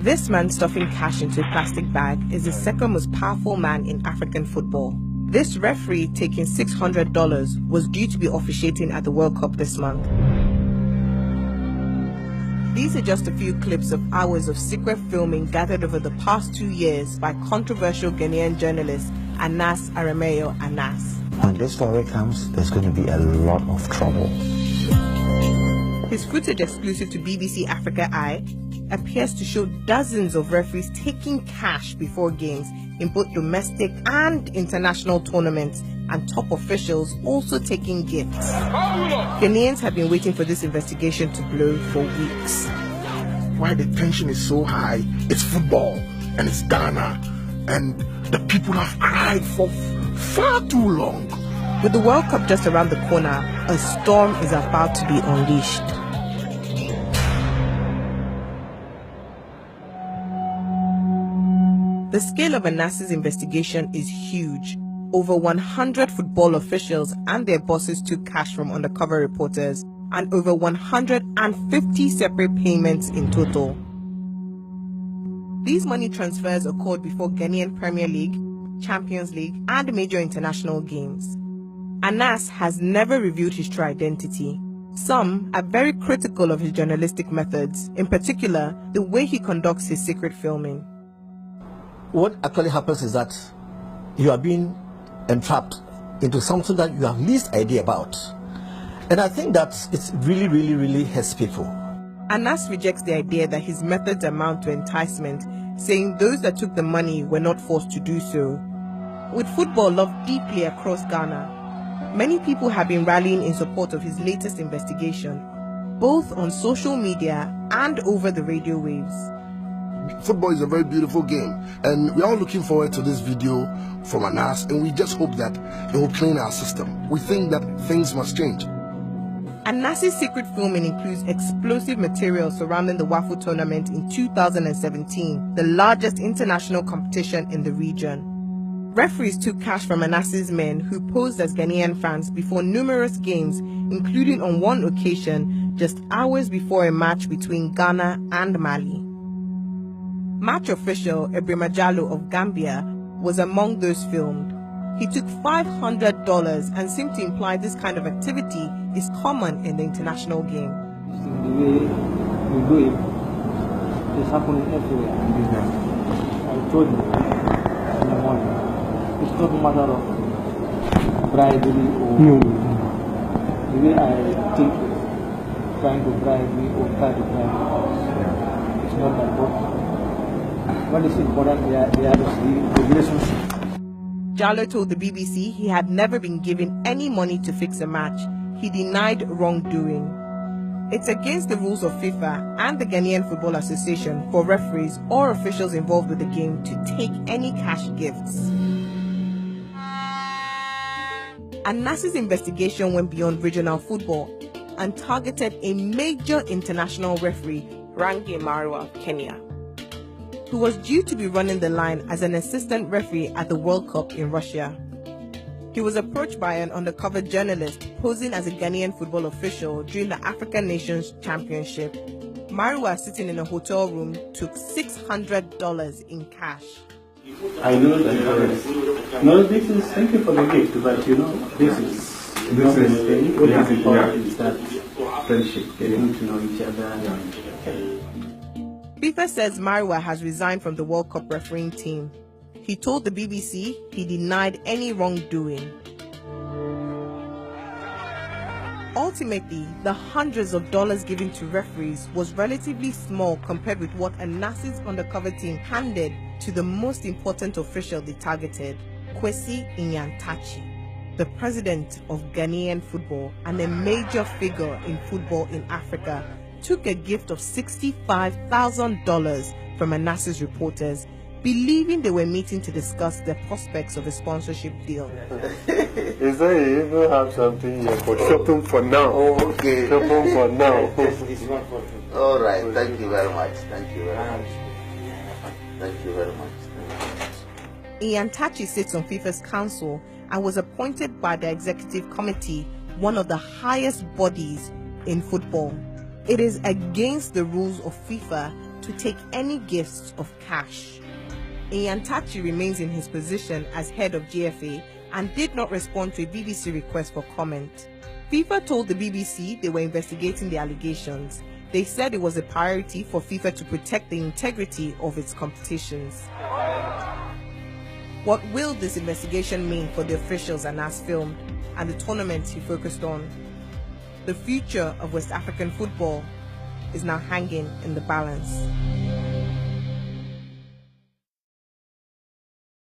This man stuffing cash into a plastic bag is the second most powerful man in African football. This referee taking $600 was due to be officiating at the World Cup this month. These are just a few clips of hours of secret filming gathered over the past 2 years by controversial Ghanaian journalist Anas Arameyo Anas. When this story comes, there's going to be a lot of trouble. His footage, exclusive to BBC Africa Eye, appears to show dozens of referees taking cash before games in both domestic and international tournaments, and top officials also taking gifts. Ghanaians have been waiting for this investigation to blow for weeks. Why the tension is so high? It's football and it's Ghana, and the people have cried for far too long. With the World Cup just around the corner, a storm is about to be unleashed. The scale of Anas's investigation is huge. Over 100 football officials and their bosses took cash from undercover reporters, and over 150 separate payments in total. These money transfers occurred before Ghanaian Premier League, Champions League, and major international games. Anas has never revealed his true identity. Some are very critical of his journalistic methods, in particular, the way he conducts his secret filming. What actually happens is that you are being entrapped into something that you have least idea about. And I think that it's really hurts people. Anas rejects the idea that his methods amount to enticement, saying those that took the money were not forced to do so. With football loved deeply across Ghana, many people have been rallying in support of his latest investigation, both on social media and over the radio waves. Football is a very beautiful game, and we're all looking forward to this video from Anas, and we just hope that it will clean our system. We think that things must change. Anas's secret filming includes explosive material surrounding the WAFU tournament in 2017, the largest international competition in the region. Referees took cash from Anas's men, who posed as Ghanaian fans before numerous games, including on one occasion just hours before a match between Ghana and Mali. Match official Ibrahima Jallo of Gambia was among those filmed. He took $500 and seemed to imply this kind of activity is common in the international game. The way we do it is happening everywhere in business. I told you in the morning, it's not a matter of bribery or the way I think trying to bribe me or try to bribe me. It's not that important. What is important there is the relationship. Jallo told the BBC he had never been given any money to fix a match. He denied wrongdoing. It's against the rules of FIFA and the Ghanaian Football Association for referees or officials involved with the game to take any cash gifts. Anas's investigation went beyond regional football and targeted a major international referee, Rangi Marwa of Kenya, who was due to be running the line as an assistant referee at the World Cup in Russia. He was approached by an undercover journalist posing as a Ghanaian football official during the African Nations Championship. Marwa, sitting in a hotel room, took $600 in cash. I know that no, this is, thank you for the gift, but this is not the thing. What is important is that friendship, getting to know each other. FIFA says Marwa has resigned from the World Cup refereeing team. He told the BBC he denied any wrongdoing. Ultimately, the hundreds of dollars given to referees was relatively small compared with what Anas's undercover team handed to the most important official they targeted, Kwesi Nyantakyi, the president of Ghanaian football and a major figure in football in Africa, took a gift of $65,000 from Anas's reporters, believing they were meeting to discuss the prospects of a sponsorship deal. Is that you even have something here for shopping for now? Oh, okay. Shopping for now. All right. Thank you very much. Thank you very much. Thank you very much. Nyantakyi sits on FIFA's council and was appointed by the executive committee, one of the highest bodies in football. It is against the rules of FIFA to take any gifts of cash. Iyantachi remains in his position as head of GFA and did not respond to a BBC request for comment. FIFA told the BBC they were investigating the allegations. They said it was a priority for FIFA to protect the integrity of its competitions. What will this investigation mean for the officials Anas filmed and the tournaments he focused on? The future of West African football is now hanging in the balance.